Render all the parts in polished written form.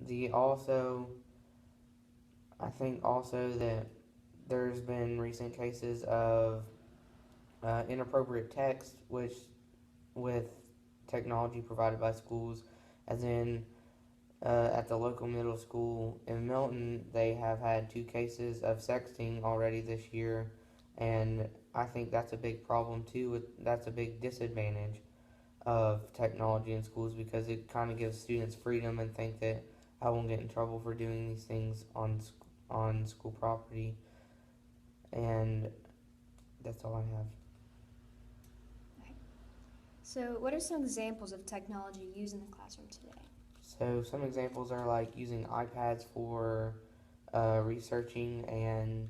the also, I think also that there's been recent cases of inappropriate text, which with technology provided by schools, as in at the local middle school in Milton, they have had 2 cases of sexting already this year, and I think that's a big problem too. That's a big disadvantage of technology in schools because it kind of gives students freedom and think that I won't get in trouble for doing these things on school property, and that's all I have. Okay. So, what are some examples of technology used in the classroom today? So some examples are like using iPads for researching and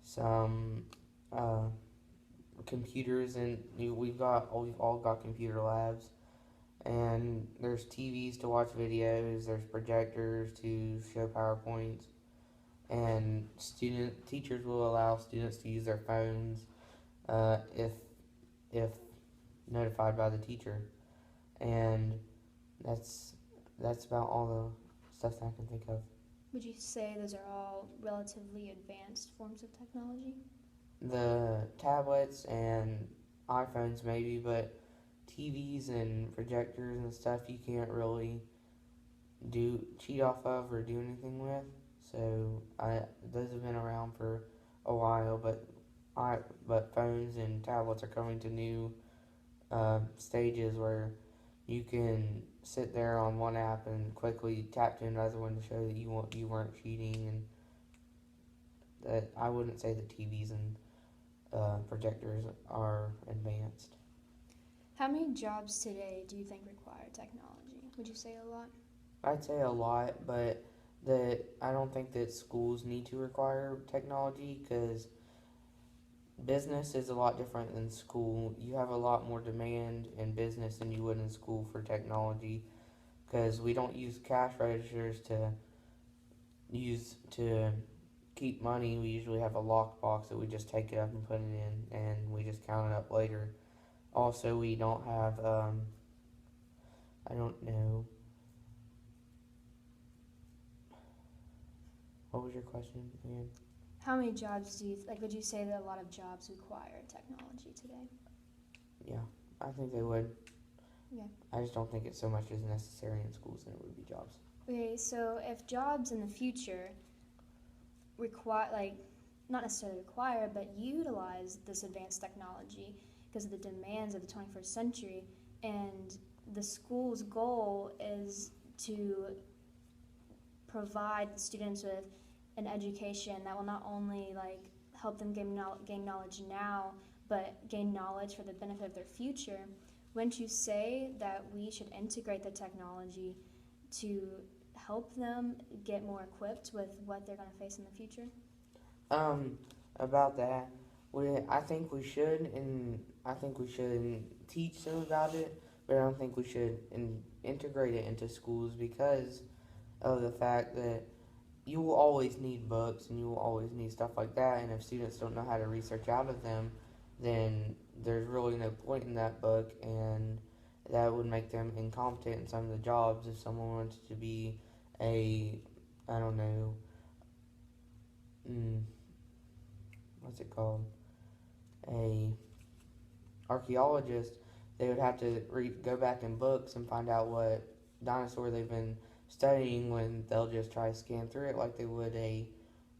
some uh, computers, and we've all got computer labs, and there's TVs to watch videos, there's projectors to show PowerPoints, and student teachers will allow students to use their phones if notified by the teacher, and that's that's about all the stuff that I can think of. Would you say those are all relatively advanced forms of technology? The tablets and iPhones maybe, but TVs and projectors and stuff you can't really do cheat off of or do anything with. So I those have been around for a while, I but phones and tablets are coming to new stages where you can sit there on one app and quickly tap to another one to show that you weren't cheating, and that I wouldn't say that TVs and projectors are advanced. How many jobs today do you think require technology? Would you say a lot? I'd say a lot, but that I don't think that schools need to require technology because business is a lot different than school. You have a lot more demand in business than you would in school for technology because we don't use cash registers to keep money. We usually have a locked box that we just take it up and put it in, and we just count it up later. Also, we don't have I don't know. What was your question again? How many jobs do you like? Would you say that a lot of jobs require technology today? Yeah, I think they would. Yeah. I just don't think it's so much as necessary in schools than it would be jobs. Okay, so if jobs in the future require, like, not necessarily require, but utilize this advanced technology because of the demands of the 21st century, and the school's goal is to provide the students with an education that will not only like help them gain knowledge now, but gain knowledge for the benefit of their future. Wouldn't you say that we should integrate the technology to help them get more equipped with what they're going to face in the future? Um, about that, I think we should, and I think we should teach them about it, but I don't think we should integrate it into schools because of the fact that you will always need books and you will always need stuff like that. And if students don't know how to research out of them, then there's really no point in that book, and that would make them incompetent in some of the jobs. If someone wants to be a, I don't know, mm, what's it called, a archaeologist, they would have to go back in books and find out what dinosaur they've been studying when they'll just try to scan through it like they would a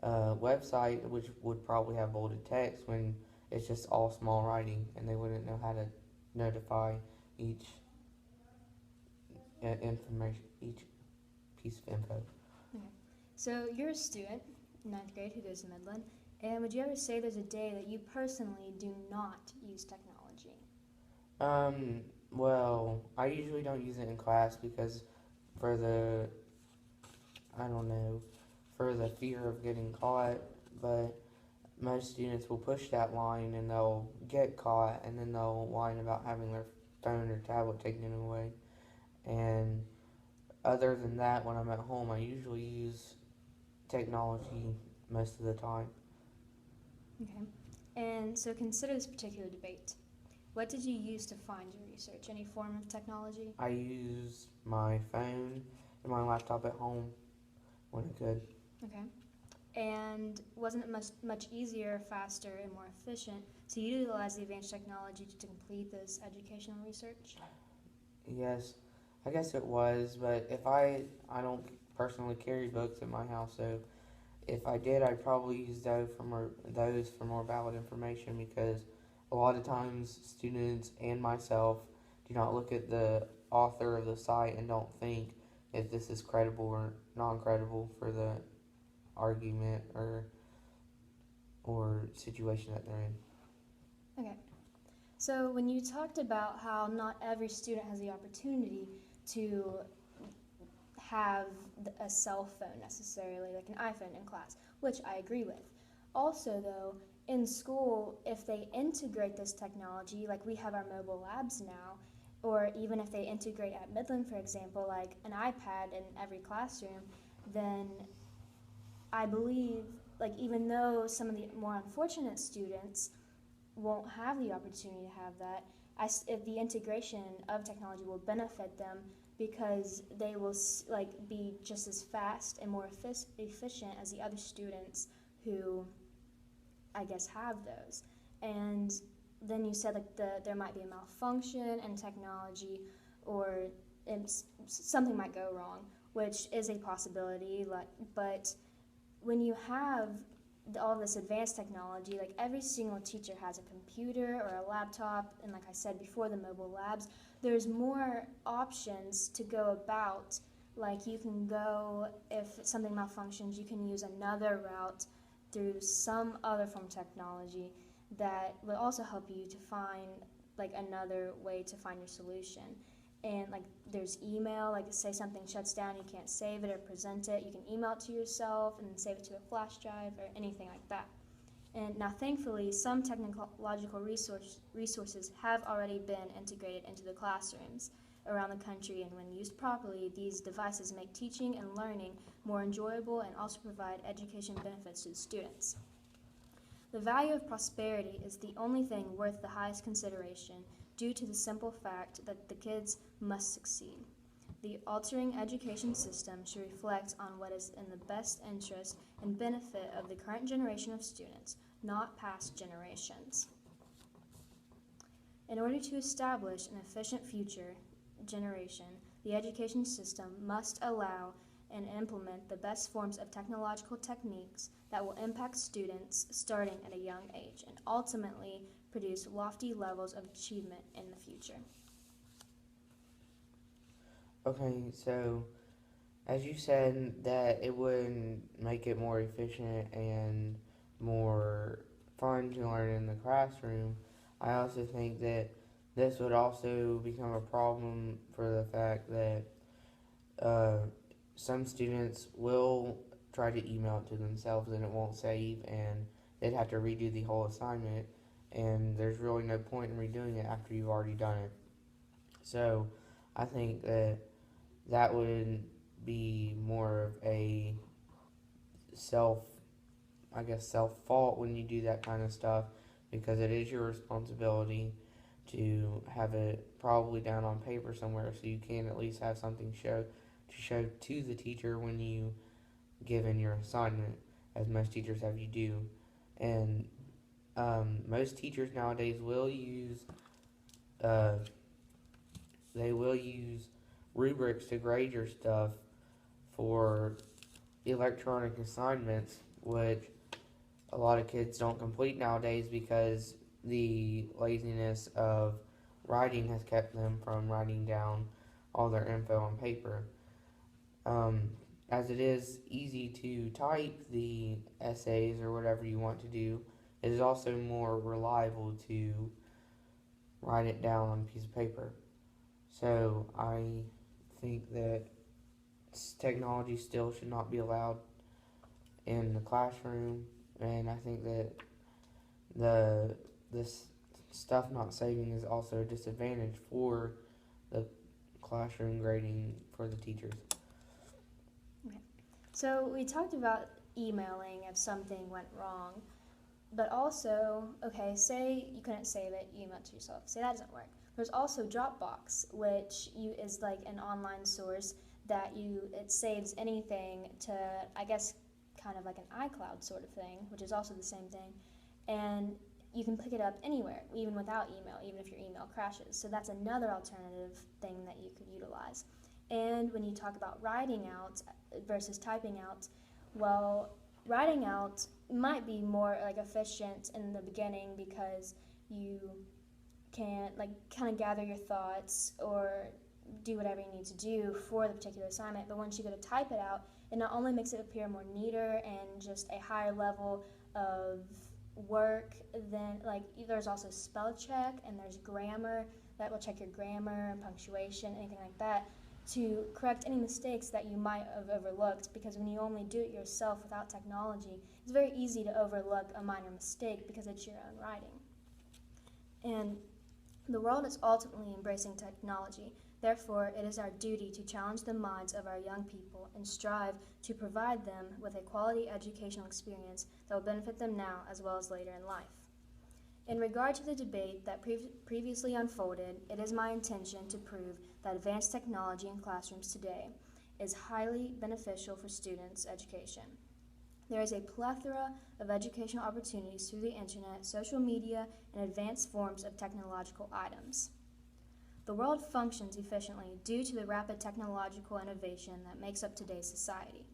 website, which would probably have bolded text when it's just all small writing, and they wouldn't know how to notify each information, each piece of info. Okay. So you're a student in ninth grade who goes to Midland, and would you ever say there's a day that you personally do not use technology? Well, I usually don't use it in class because for the, I don't know, for the fear of getting caught, but most students will push that line and they'll get caught and then they'll whine about having their phone or tablet taken away. And other than that, when I'm at home, I usually use technology most of the time. Okay. And so consider this particular debate. What did you use to find your research? Any form of technology? I use my phone my laptop at home when I could. Okay. And wasn't it much easier, faster, and more efficient to utilize the advanced technology to complete this educational research? Yes, I guess it was, but if I don't personally carry books in my house, so if I did, I'd probably use those for more valid information because a lot of times students and myself do not look at the author of the site and don't think if this is credible or non-credible for the argument or situation that they're in. Okay. So when you talked about how not every student has the opportunity to have a cell phone necessarily, like an iPhone in class, which I agree with. Also, though, in school, if they integrate this technology, like we have our mobile labs now, or even if they integrate at Midland, for example, like an iPad in every classroom, then I believe, like, even though some of the more unfortunate students won't have the opportunity to have that, if the integration of technology will benefit them because they will like be just as fast and more efficient as the other students who I guess have those. And then you said like there might be a malfunction in technology or something might go wrong, which is a possibility. But when you have all this advanced technology, like every single teacher has a computer or a laptop, and like I said before, the mobile labs, there's more options to go about. Like you can go, if something malfunctions, you can use another route through some other form of technology that will also help you to find like another way to find your solution. And like there's email, like say something shuts down, you can't save it or present it, you can email it to yourself and then save it to a flash drive or anything like that. And now thankfully some technological resources have already been integrated into the classrooms around the country, and when used properly, these devices make teaching and learning more enjoyable and also provide education benefits to the students. The value of prosperity is the only thing worth the highest consideration due to the simple fact that the kids must succeed. The altering education system should reflect on what is in the best interest and benefit of the current generation of students, not past generations. In order to establish an efficient future generation, the education system must allow and implement the best forms of technological techniques that will impact students starting at a young age and ultimately produce lofty levels of achievement in the future. Okay, so as you said that it would make it more efficient and more fun to learn in the classroom, I also think that this would also become a problem for the fact that some students will try to email it to themselves and it won't save, and they'd have to redo the whole assignment, and there's really no point in redoing it after you've already done it. So I think that would be more of a self fault when you do that kind of stuff, because it is your responsibility to have it probably down on paper somewhere so you can at least have something to show to the teacher when you give in your assignment, as most teachers have you do. And most teachers nowadays will use uh, rubrics to grade your stuff for electronic assignments, which a lot of kids don't complete nowadays because the laziness of writing has kept them from writing down all their info on paper. As it is easy to type the essays or whatever you want to do, it is also more reliable to write it down on a piece of paper. So I think that technology still should not be allowed in the classroom, and I think that this stuff not saving is also a disadvantage for the classroom grading for the teachers. Okay. So we talked about emailing if something went wrong, but also, okay, say you couldn't save it, you email it to yourself. Say that doesn't work. There's also Dropbox, which is like an online source that it saves anything to, I guess, kind of like an iCloud sort of thing, which is also the same thing, and you can pick it up anywhere, even without email, even if your email crashes. So that's another alternative thing that you could utilize. And when you talk about writing out versus typing out, well, writing out might be more like efficient in the beginning because you can like kind of gather your thoughts or do whatever you need to do for the particular assignment. But once you go to type it out, it not only makes it appear more neater and just a higher level of work, then like there's also spell check and there's grammar that will check your grammar and punctuation, anything like that, to correct any mistakes that you might have overlooked, because when you only do it yourself without technology, it's very easy to overlook a minor mistake because it's your own writing. And the world is ultimately embracing technology. Therefore, it is our duty to challenge the minds of our young people and strive to provide them with a quality educational experience that will benefit them now as well as later in life. In regard to the debate that previously unfolded, it is my intention to prove that advanced technology in classrooms today is highly beneficial for students' education. There is a plethora of educational opportunities through the internet, social media, and advanced forms of technological items. The world functions efficiently due to the rapid technological innovation that makes up today's society.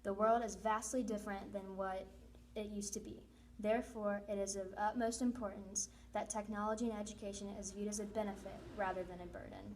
The world is vastly different than what it used to be. Therefore, it is of utmost importance that technology in education is viewed as a benefit rather than a burden.